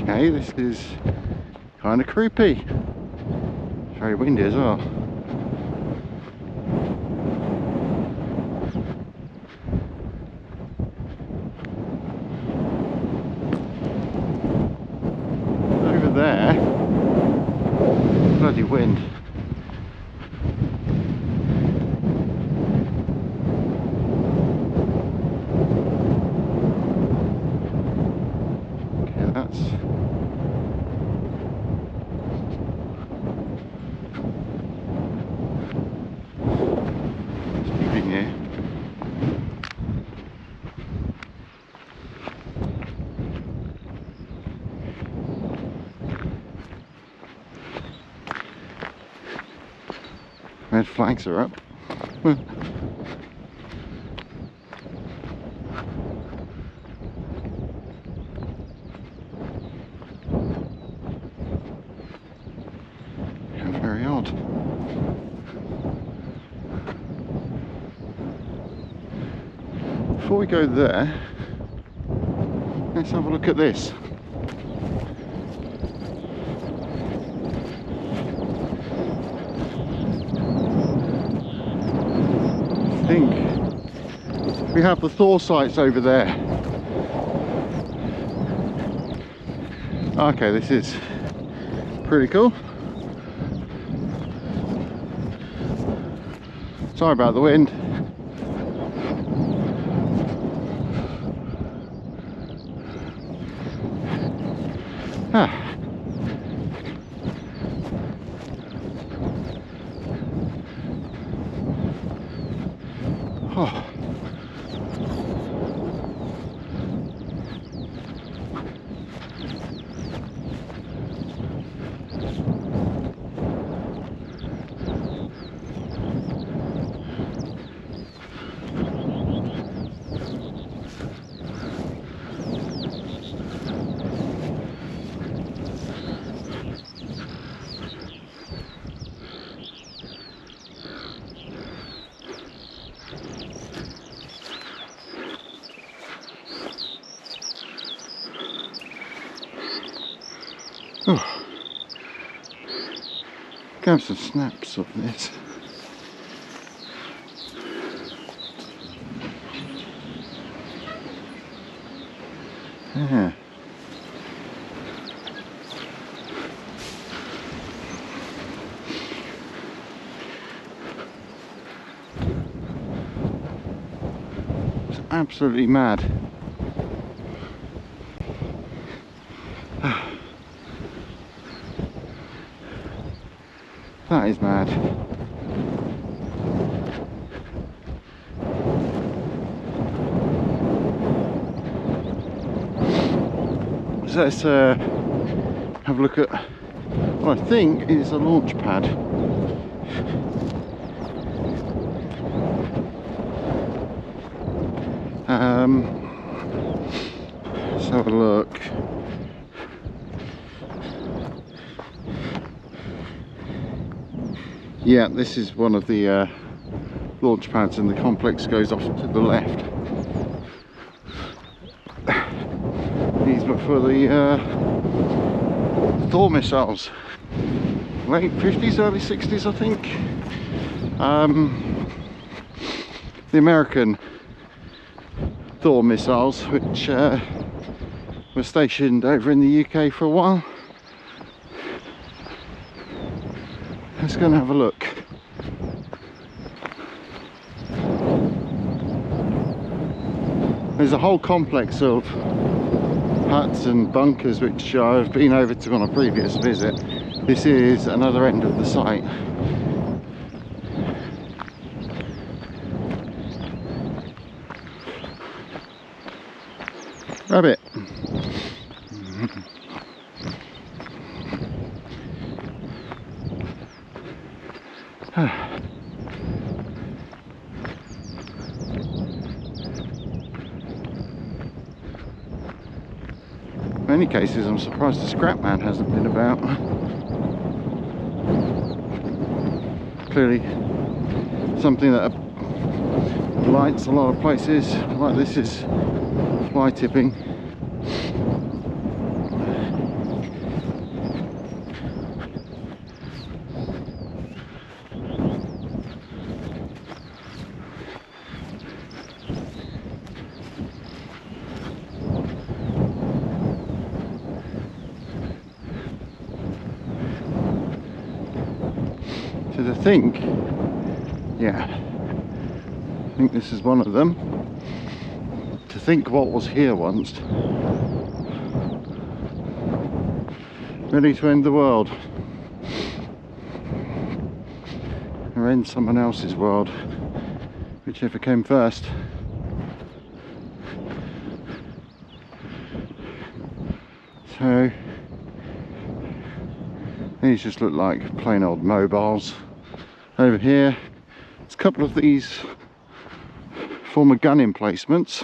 Okay, this is kind of creepy. Very windy as well. Over there, bloody wind. Okay, that's moving here. Red flags are up. How very odd. Before we go there, let's have a look at this. I think we have the Thor sites over there. Okay, this is pretty cool. Sorry about the wind. Ah. Oh. Oh. Grab some snaps of this. Yeah. It's absolutely mad. That is mad. So let's have a look at what I think is a launch pad. Let's have a look. Yeah, this is one of the launch pads, and the complex goes off to the left. These were for the Thor missiles. Late 50s, early 60s, I think. The American Thor missiles, which were stationed over in the UK for a while. Let's go and have a look. There's a whole complex of huts and bunkers which I've been over to on a previous visit. This is another end of the site. Rabbit. In many cases, I'm surprised the scrap man hasn't been about. Clearly something that lights a lot of places, like this is fly tipping. So to think, yeah, I think this is one of them. To think what was here once, ready to end the world, or end someone else's world, whichever came first. So these just look like plain old mobiles. Over here, there's a couple of these former gun emplacements.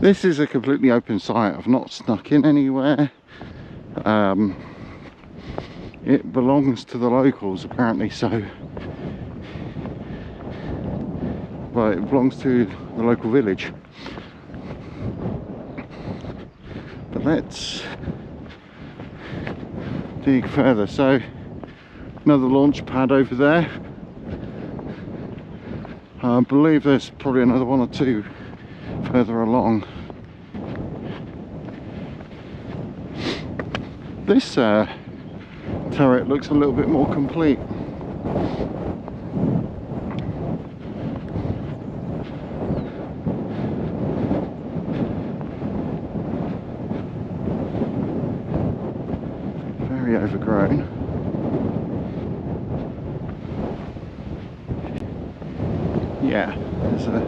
This is a completely open site. I've not snuck in anywhere. It belongs to the locals apparently, so well, it belongs to the local village. But let's dig further. So another launch pad over there. I believe there's probably another one or two further along. This turret looks a little bit more complete. Very overgrown. Yeah, there's a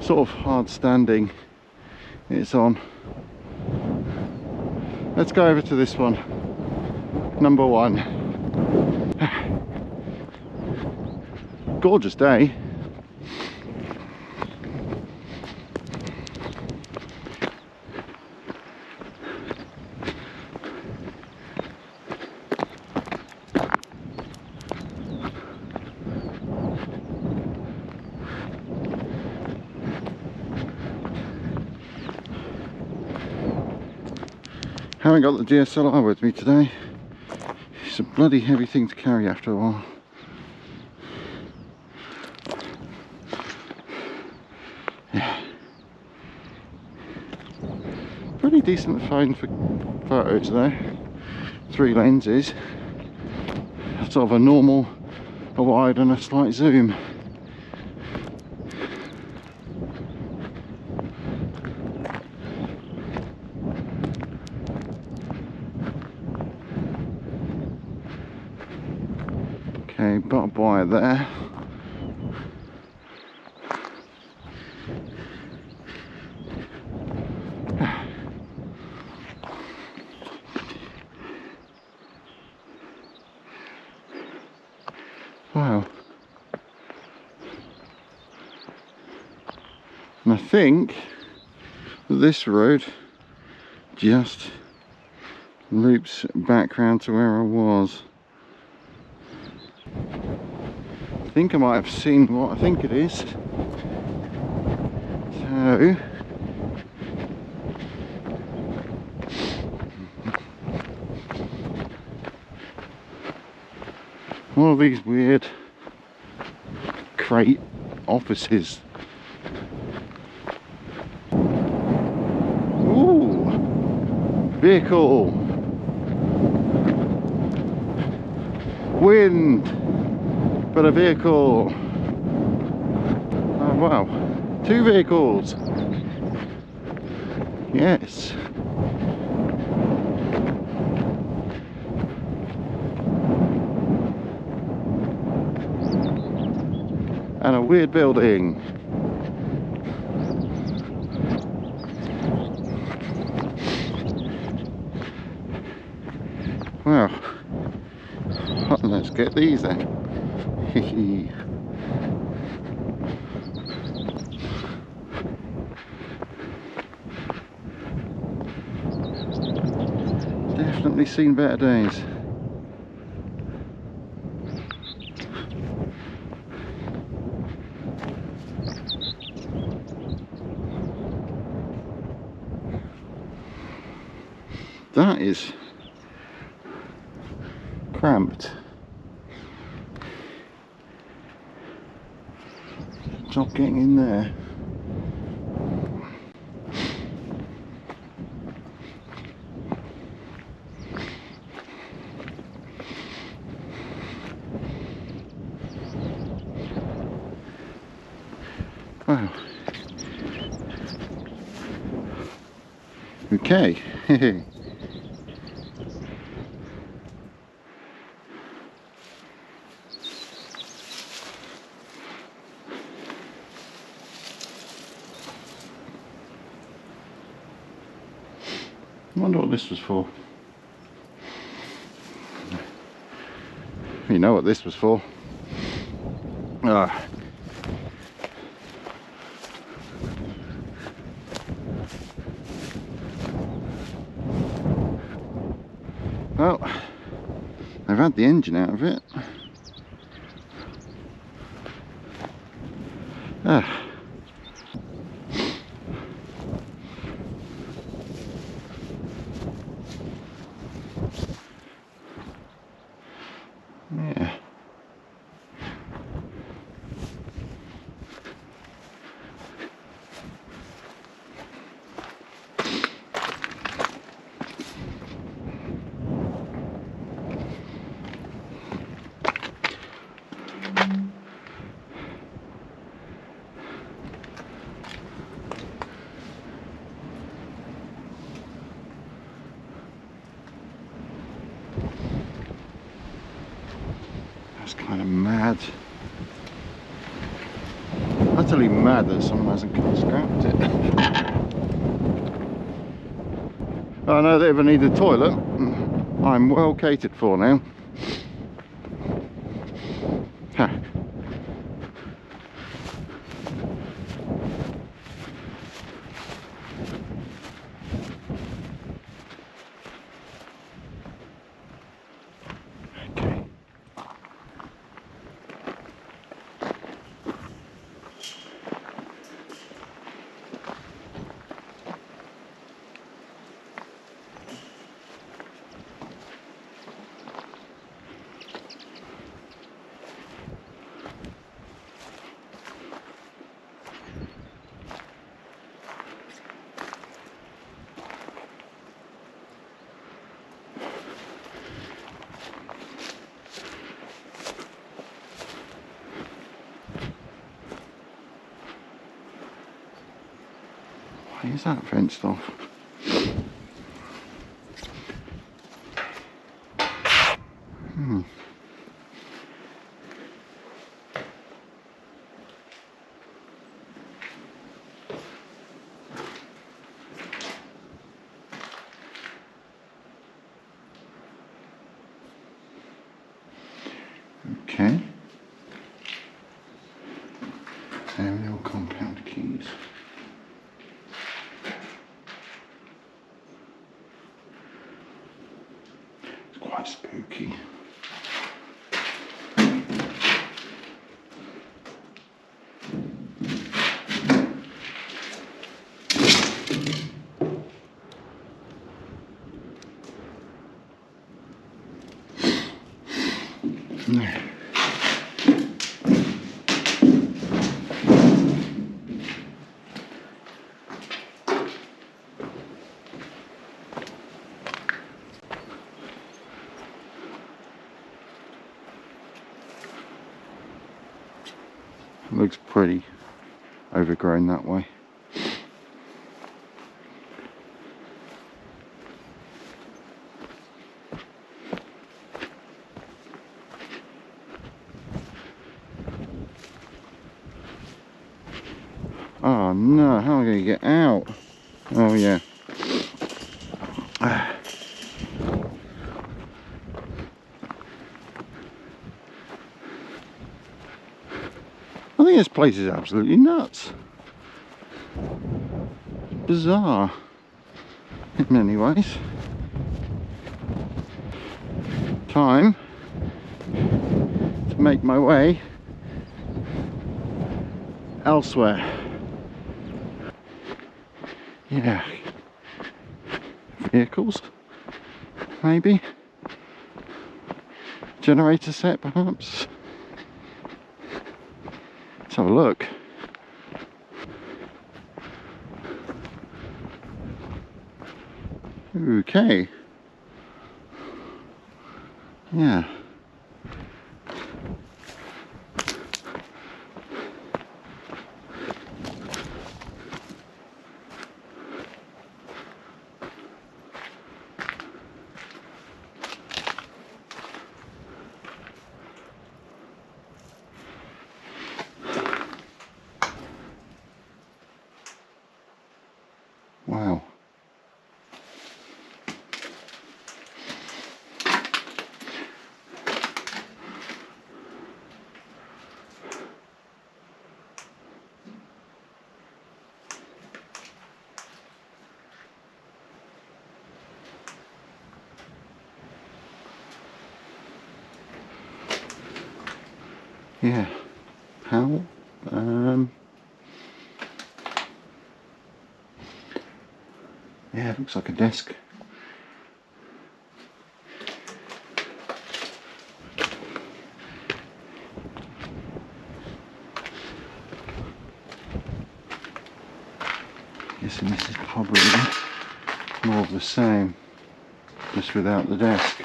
sort of hard standing it's on. Let's go over to this one, number one. Gorgeous day. Haven't got the DSLR with me today. It's a bloody heavy thing to carry after a while. Yeah. Pretty decent phone for photos though. 3 lenses. Sort of a normal, a wide and a slight zoom. Okay, barbed wire there. Wow. And I think that this road just loops back round to where I was. I think I might have seen what I think it is. So one of these weird crate offices. Ooh, vehicle, wind, but a vehicle. Oh wow, 2 vehicles. Yes. And a weird building. Well, let's get these then. Definitely seen better days. That is cramped. Not getting in there. Wow. Okay. I wonder what this was for. You know what this was for. Ah. Well, they've had the engine out of it. Ah. Yeah. That's kind of mad. Utterly mad that someone hasn't scrapped it. I know that if I need a toilet, I'm well catered for now. Ha. Okay. Why is that fenced off? Okay. Aerial compound keys. It's quite spooky. Looks pretty overgrown that way. Oh no, how am I going to get out? Oh yeah. I think this place is absolutely nuts. Bizarre in many ways. Time to make my way elsewhere. Yeah. Vehicles, maybe. generator set, perhaps? Let's have a look. Okay. Yeah. Wow. Yeah. How? Yeah, it looks like a desk. Guessing this is probably more of the same, just without the desk.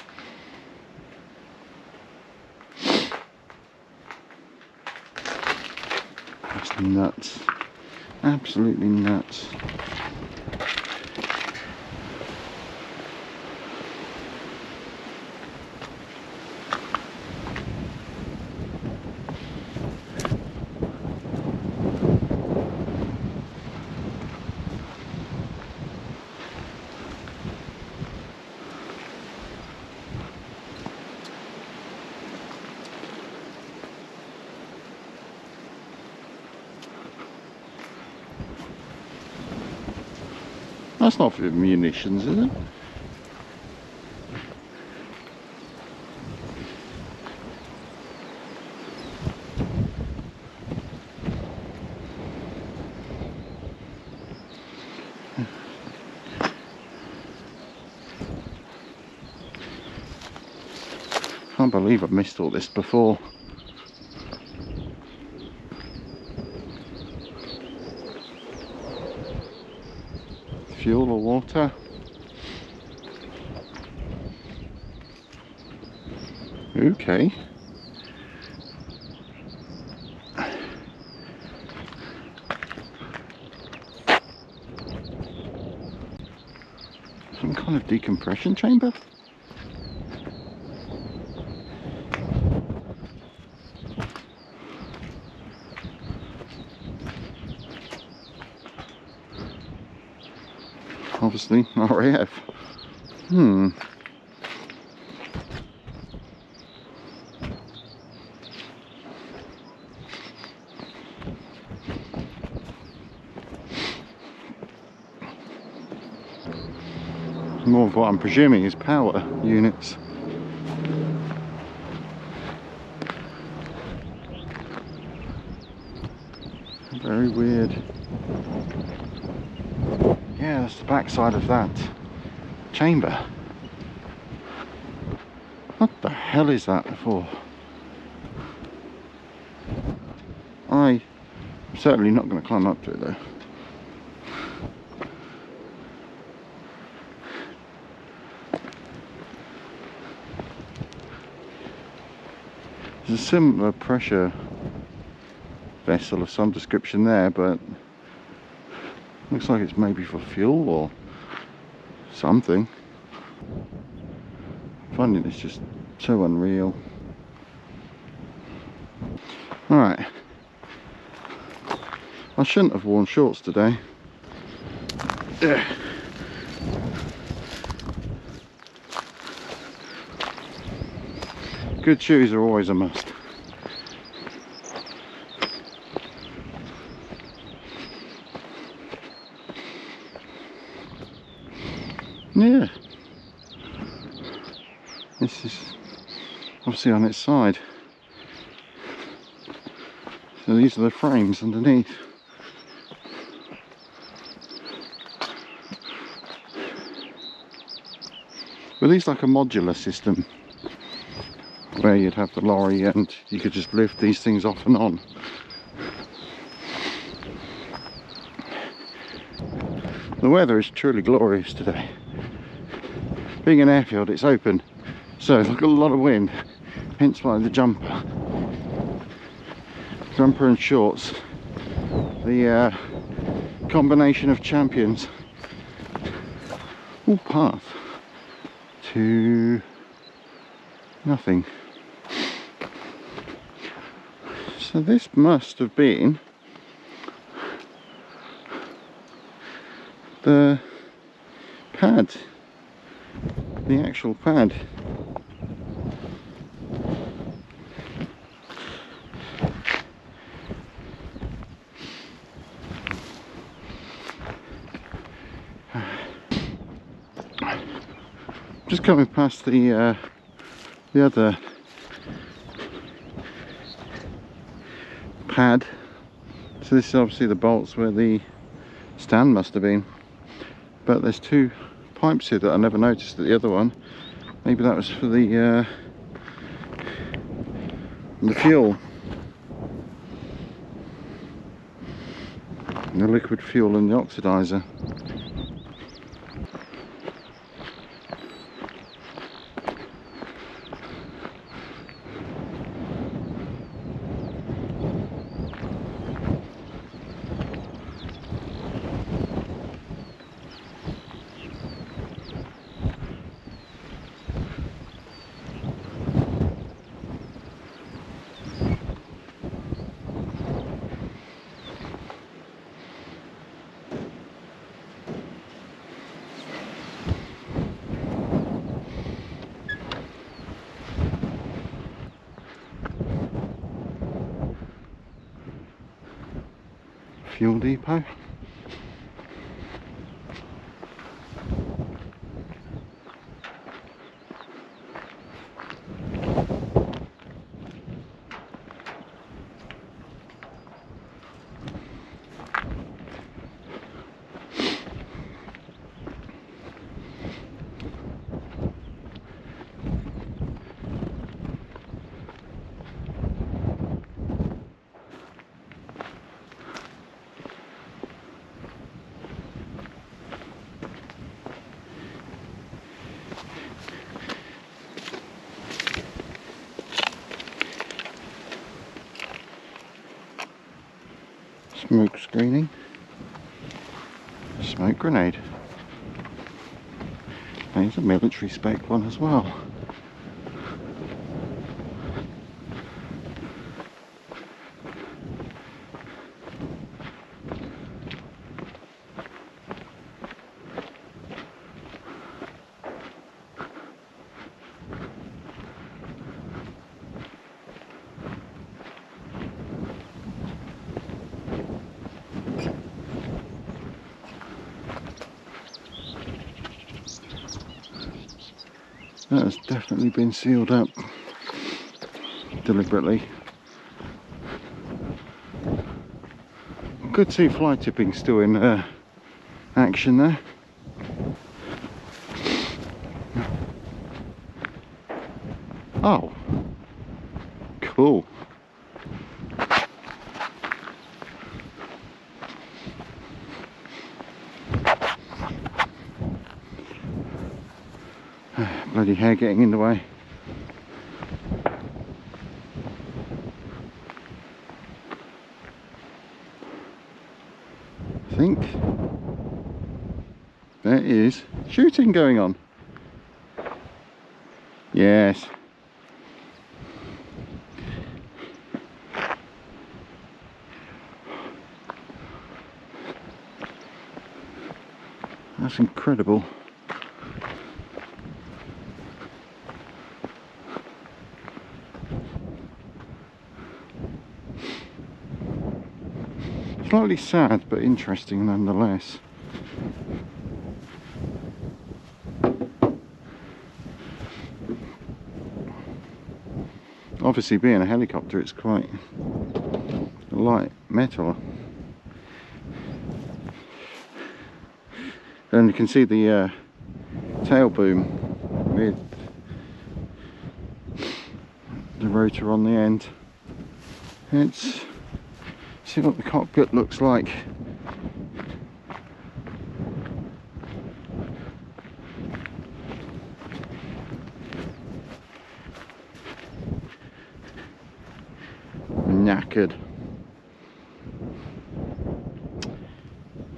That's nuts. Absolutely nuts. That's not for munitions, is it? Can't believe I've missed all this before. Fuel or water? Okay. Some kind of decompression chamber? Obviously RAF. More of what I'm presuming is power units. Very weird. Yeah, that's the back side of that chamber. What the hell is that for? I'm certainly not going to climb up to it though. There's a similar pressure vessel of some description there, but looks like it's maybe for fuel or something. I'm finding this just so unreal. Alright. I shouldn't have worn shorts today. Ugh. Good shoes are always a must. Yeah. This is obviously on its side. So these are the frames underneath. Were these like a modular system? where you'd have the lorry and you could just lift these things off and on. The weather is truly glorious today. Being an airfield, it's open, so there's a lot of wind, hence why the jumper and shorts, the combination of champions. All path to nothing. So this must have been the pad, the actual pad. Just coming past the other pad. So this is obviously the bolts where the stand must have been, but there's two pipes here that I never noticed at the other one. Maybe that was for the fuel, the liquid fuel and the oxidizer. Fuel depot. Smoke screening, smoke grenade. There's a military spec one as well. That has definitely been sealed up deliberately. Good to see fly tipping still in action there. Oh, cool. Bloody hair getting in the way. I think there is shooting going on. Yes. That's incredible. Slightly sad, but interesting nonetheless. Obviously, being a helicopter, it's quite light metal. And you can see the tail boom with the rotor on the end. Let's see what the cockpit looks like. Knackered.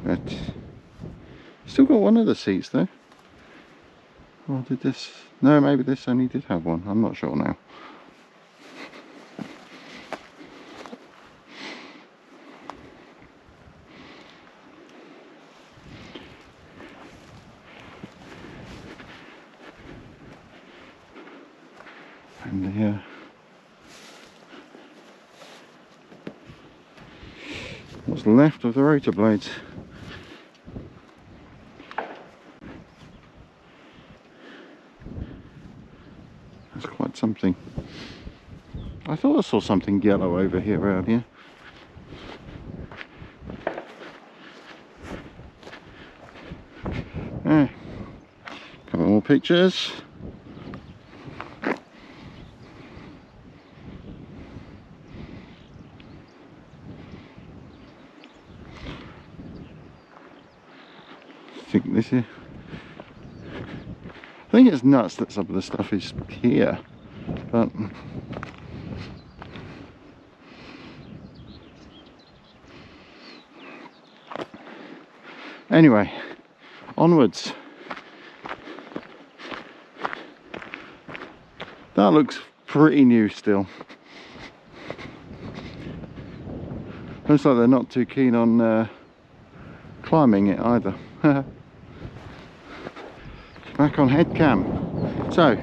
But still got one of the seats though. Or did this? No, maybe this only did have one. I'm not sure now. And what's left of the rotor blades. That's quite something. I thought I saw something yellow over here earlier. Couple more pictures. This here. I think it's nuts that some of the stuff is here, but anyway, onwards. That looks pretty new still. Looks like they're not too keen on climbing it either. Back on head cam. So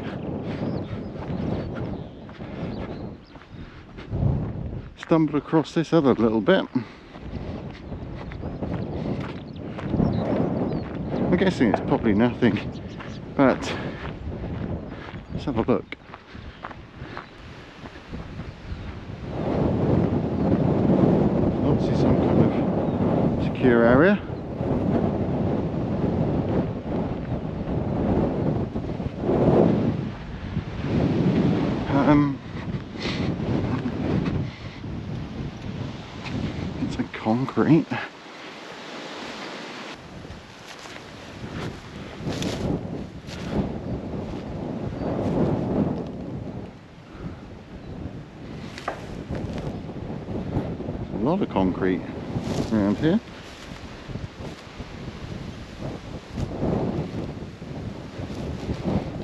stumbled across this other little bit. I'm guessing it's probably nothing, but let's have a look. Obviously some kind of secure area. It's a concrete. There's a lot of concrete around here.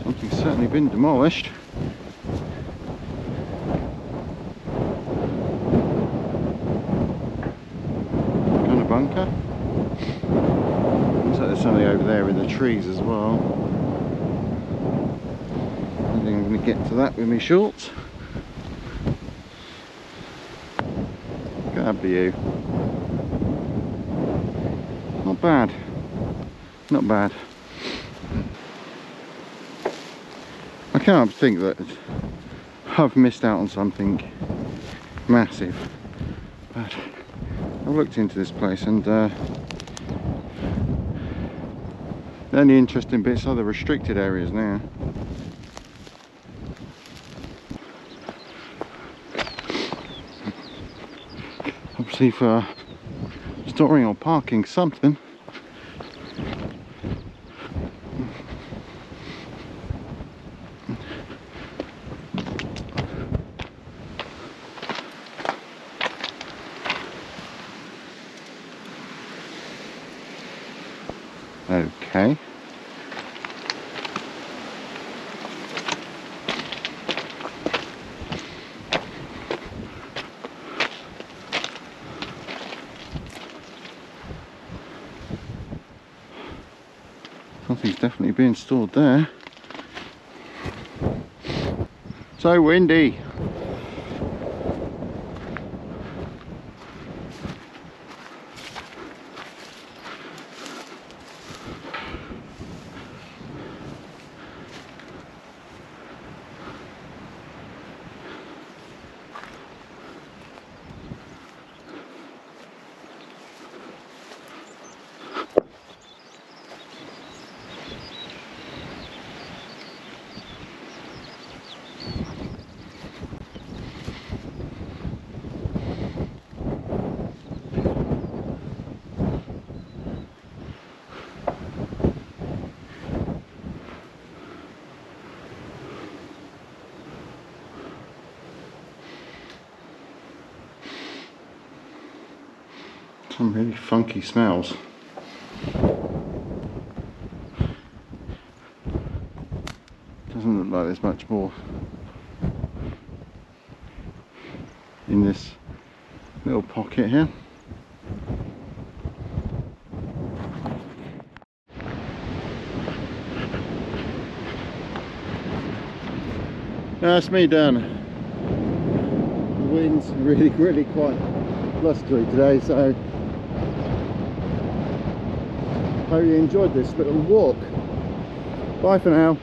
Something's certainly been demolished. Bunker. Looks like there's somebody over there in the trees as well. I think I'm going to get to that with my shorts. Look at that view. Not bad. Not bad. I can't think that I've missed out on something massive, but I've looked into this place, and the only interesting bits are the restricted areas now. Obviously for storing or parking something. Okay. Something's definitely being stored there. So windy. Some really funky smells. Doesn't look like there's much more in this little pocket here. Now that's me done. The wind's really quite blustery today, so hope you enjoyed this little walk. Bye for now.